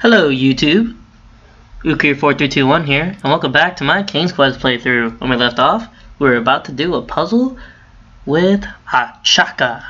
Hello YouTube, Ukir4321 here, and welcome back to my King's Quest playthrough. When we left off, we were about to do a puzzle with Achaka.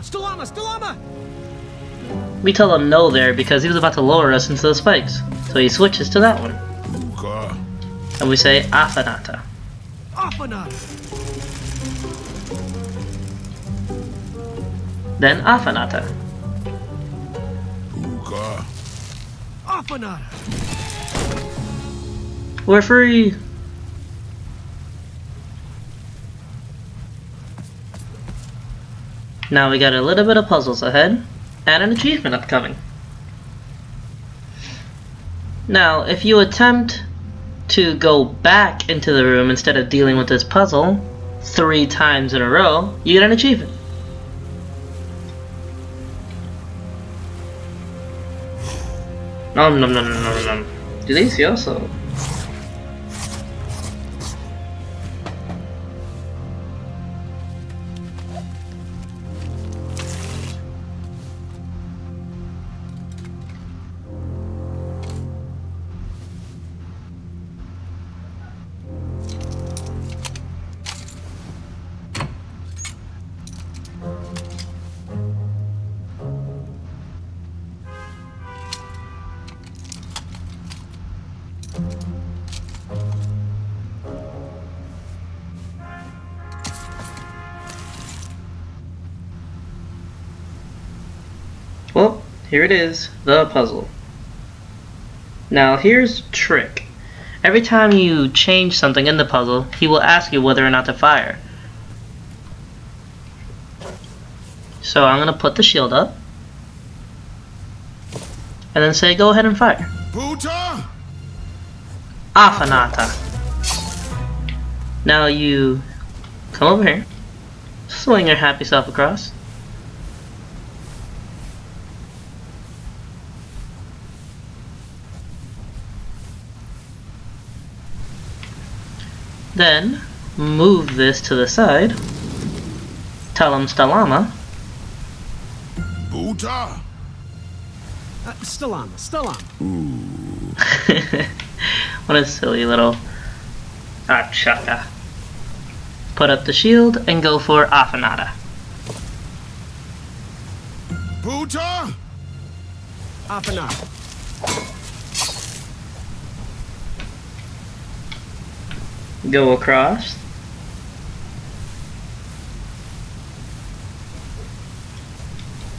Stalama! We tell him no there because he was about to lower us into the spikes, so he switches to that one. And we say Afanata. Then Afanata. We're free! Now we got a little bit of puzzles ahead, and an achievement upcoming. Now, if you attempt to go back into the room instead of dealing with this puzzle 3 times in a row, you get an achievement. Nom nom nom nom nom nom. Delicioso. Well, here it is, the puzzle. Now here's the trick. Every time you change something in the puzzle, he will ask you whether or not to fire. So I'm going to put the shield up, and then say go ahead and fire. Buta! Afanata. Now you come over here, swing your happy self across. Then move this to the side. Tell him Stalama. Buta! Stalama. What a silly little Achaka. Put up the shield and go for Afanata. Buta! Afanata. Go across.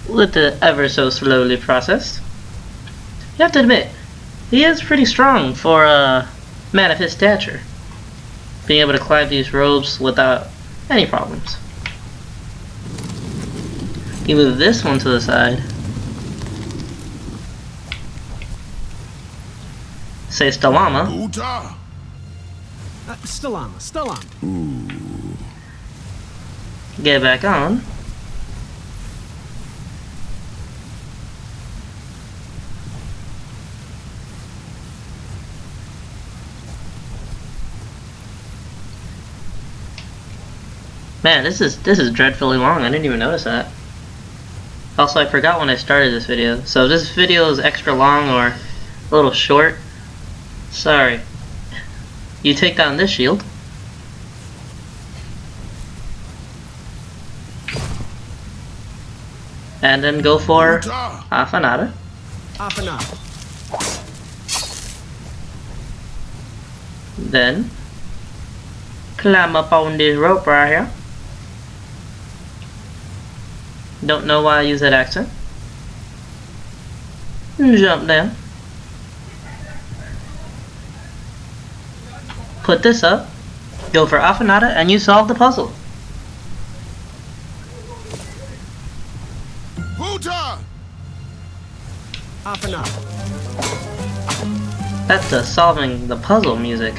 With the ever so slowly process. You have to admit, he is pretty strong for a man of his stature. Being able to climb these ropes without any problems. You move this one to the side. Say Stalama. Buta! Stalama. Get back on. Man, this is dreadfully long. I didn't even notice that. Also, I forgot when I started this video. So if this video is extra long or a little short, sorry. You take down this shield. And then go for Afanata. Then climb up on this rope right here. Don't know why I use that accent. Jump down. Put this up. Go for Afanata and you solve the puzzle. Buta! Afanata. That's the solving the puzzle music.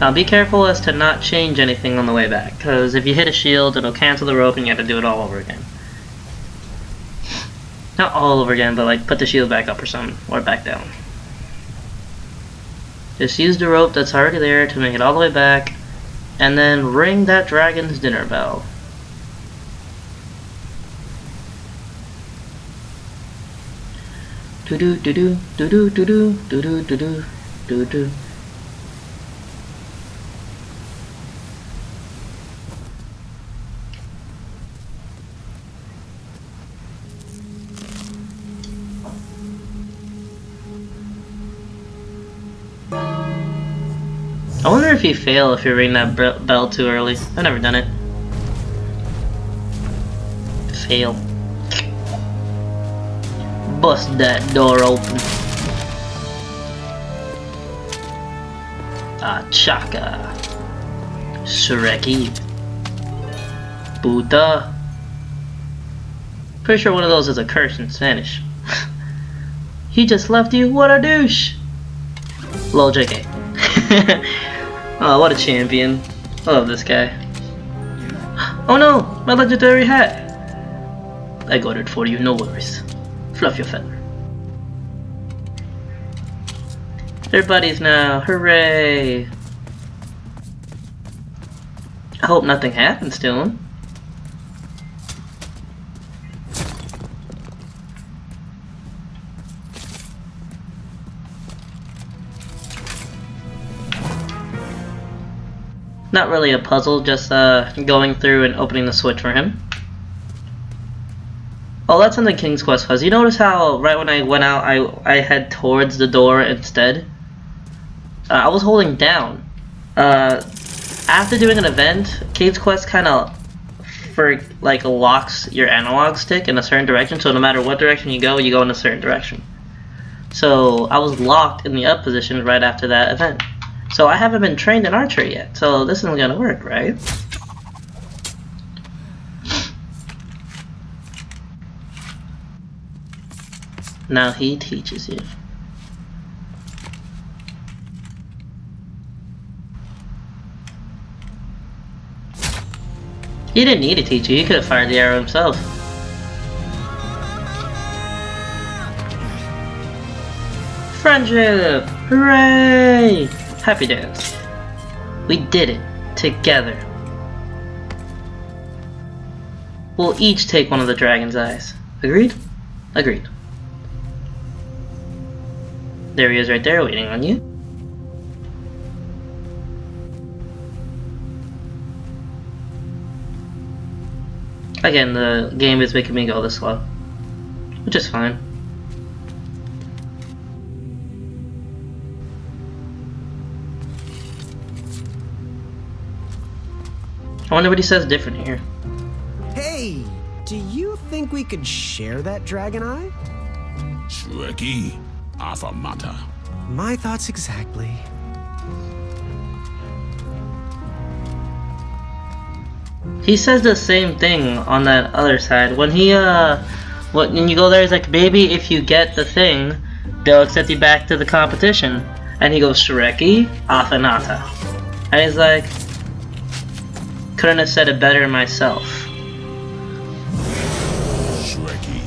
Now be careful as to not change anything on the way back, because if you hit a shield it'll cancel the rope and you have to do it all over again. Not all over again, but like put the shield back up or something, or back down. Just use the rope that's already there to make it all the way back, and then ring that dragon's dinner bell. Do do do do do do do do do do do do do. I wonder if you fail if you ring that bell too early. I've never done it. Fail. Bust that door open. Achaka. Sureki. Buddha. Pretty sure one of those is a curse in Spanish. He just left you? What a douche! Lol JK. Oh, what a champion. I love this guy. Oh no! My legendary hat! I got it for you, no worries. Fluff your feather. They're buddies now, hooray! I hope nothing happens to him. Not really a puzzle, just going through and opening the switch for him. Oh, that's in the King's Quest Fuzz. You notice how right when I went out, I head towards the door instead? I was holding down. After doing an event, King's Quest kind of locks your analog stick in a certain direction, so no matter what direction you go in a certain direction. So I was locked in the up position right after that event. So I haven't been trained in archery yet, so this isn't gonna work, right? Now he teaches you. He didn't need to teach you, he could have fired the arrow himself. Friendship! Hooray! Happy dance. We did it. Together. We'll each take one of the dragon's eyes. Agreed? Agreed. There he is right there waiting on you. Again, the game is making me go this slow. Which is fine. I wonder what he says different here. Hey, do you think we could share that dragon eye? Shreki, Afamata. My thoughts exactly. He says the same thing on that other side. When he when you go there, he's like, baby, if you get the thing, they'll accept you back to the competition. And he goes, Shreki, Afanata. And he's like, couldn't have said it better myself. Shreki.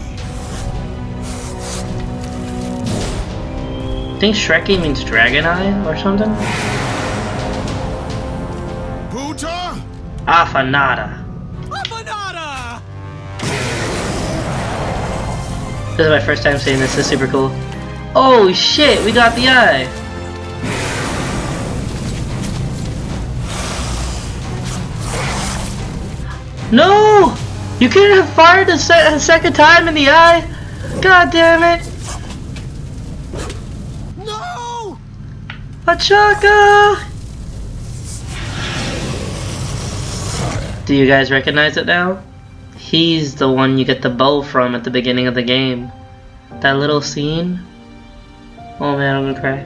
I think Shreki means dragon eye or something? Buddha? Afanata. Afanata! This is my first time seeing this, it's super cool. Oh shit, we got the eye! No! You couldn't have fired a second time in the eye? God damn it! No! Achaka! Do you guys recognize it now? He's the one you get the bow from at the beginning of the game. That little scene? Oh man, I'm gonna cry.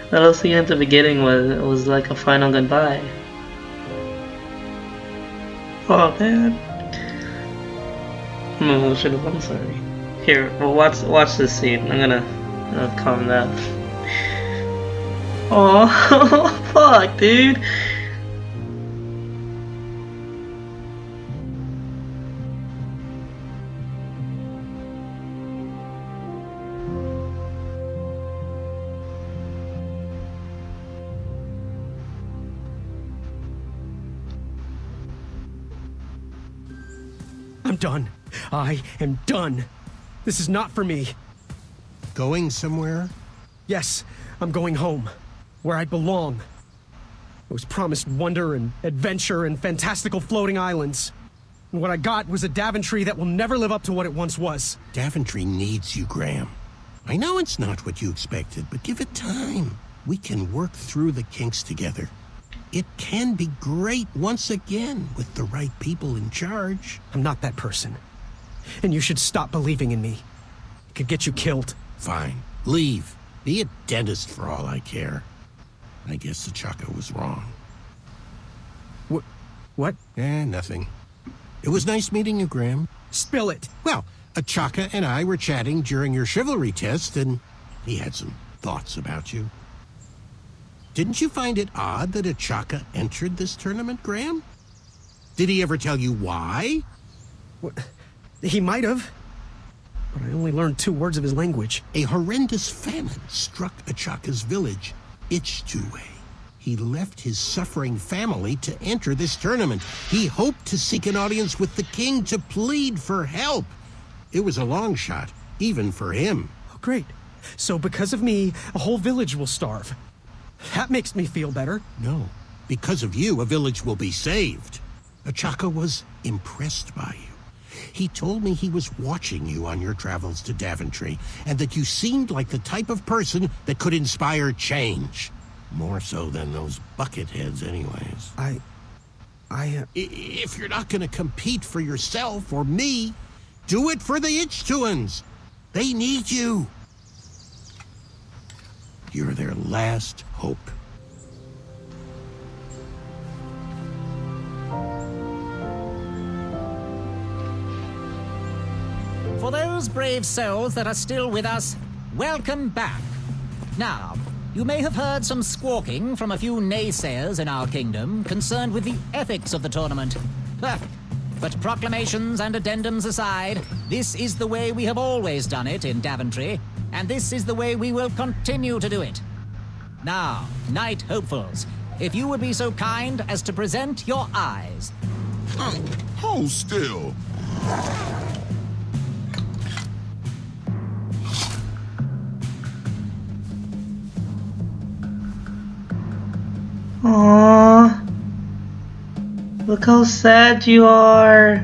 That little scene at the beginning was like a final goodbye. Oh man. I'm emotional, I'm sorry. Here, well, watch this scene. I'm gonna calm down. Oh fuck, dude. I'm done. I am done. This is not for me. going somewhere? Yes, I'm going home, where I belong. I was promised wonder and adventure and fantastical floating islands. And what I got was a Daventry that will never live up to what it once was. Daventry needs you, Graham. I know it's not what you expected, but give it time. We can work through the kinks together. It can be great once again with the right people in charge. I'm not that person. And you should stop believing in me. It could get you killed. Fine. Leave. Be a dentist for all I care. I guess Achaka was wrong. What? Nothing. It was nice meeting you, Graham. Spill it. Well, Achaka and I were chatting during your chivalry test, and he had some thoughts about you. Didn't you find it odd that Achaka entered this tournament, Graham? Did he ever tell you why? What? He might have. But I only learned 2 words of his language. A horrendous famine struck Achaka's village, Ichtuwe. He left his suffering family to enter this tournament. He hoped to seek an audience with the king to plead for help. It was a long shot, even for him. Oh, great. So because of me, a whole village will starve. That makes me feel better. No. Because of you, a village will be saved. Achaka was impressed by you. He told me he was watching you on your travels to Daventry, and that you seemed like the type of person that could inspire change. More so than those bucket heads, anyways. If you're not gonna compete for yourself or me, do it for the Ichtuans. They need you. You're their last hope. For those brave souls that are still with us, welcome back. Now, you may have heard some squawking from a few naysayers in our kingdom concerned with the ethics of the tournament. But proclamations and addendums aside, this is the way we have always done it in Daventry, and this is the way we will continue to do it. Now, Knight Hopefuls, if you would be so kind as to present your eyes. Hold still. Aww. Look how sad you are.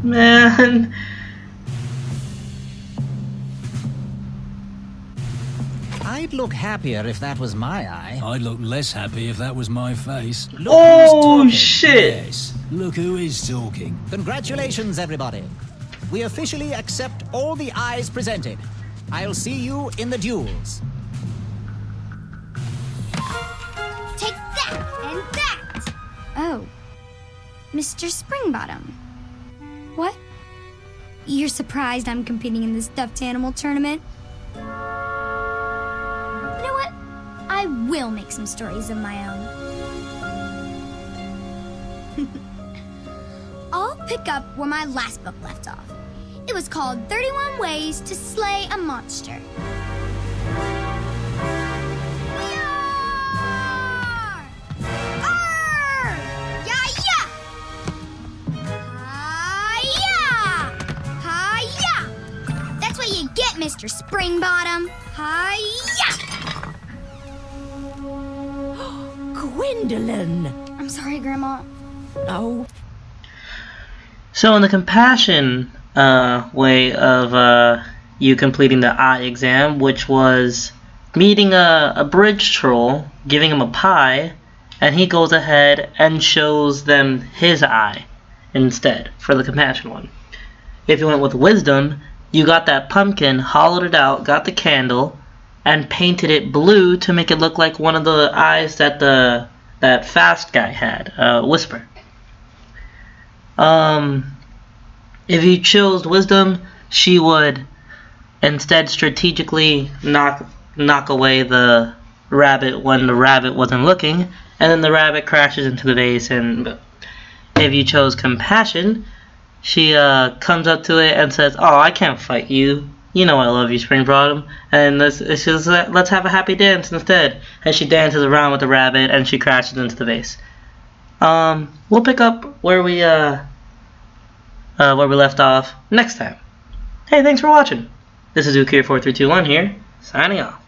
Man. I'd look happier if that was my eye. I'd look less happy if that was my face. Look Oh, who's talking. shit. Yes, look who is talking. Congratulations, everybody. We officially accept all the eyes presented. I'll see you in the duels. Take that and that! Oh. Mr. Springbottom. What? You're surprised I'm competing in this stuffed animal tournament? You know what? I will make some stories of my own. I'll pick up where my last book left off. It was called 31 Ways to Slay a Monster. Mr. Springbottom. Hi-ya! Gwendolyn! I'm sorry, Grandma. Oh. So in the compassion way of you completing the eye exam, which was meeting a bridge troll, giving him a pie, and he goes ahead and shows them his eye instead for the compassion one. If you went with wisdom, you got that pumpkin, hollowed it out, got the candle, and painted it blue to make it look like one of the eyes that that fast guy had, Whisper. If you chose wisdom, she would instead strategically knock away the rabbit when the rabbit wasn't looking, and then the rabbit crashes into the vase. And if you chose compassion, she comes up to it and says, "Oh, I can't fight you. You know I love you, Springbottom." And let's have a happy dance instead. And she dances around with the rabbit, and she crashes into the vase. We'll pick up where we left off next time. Hey, thanks for watching. This is Ukir4321 here, signing off.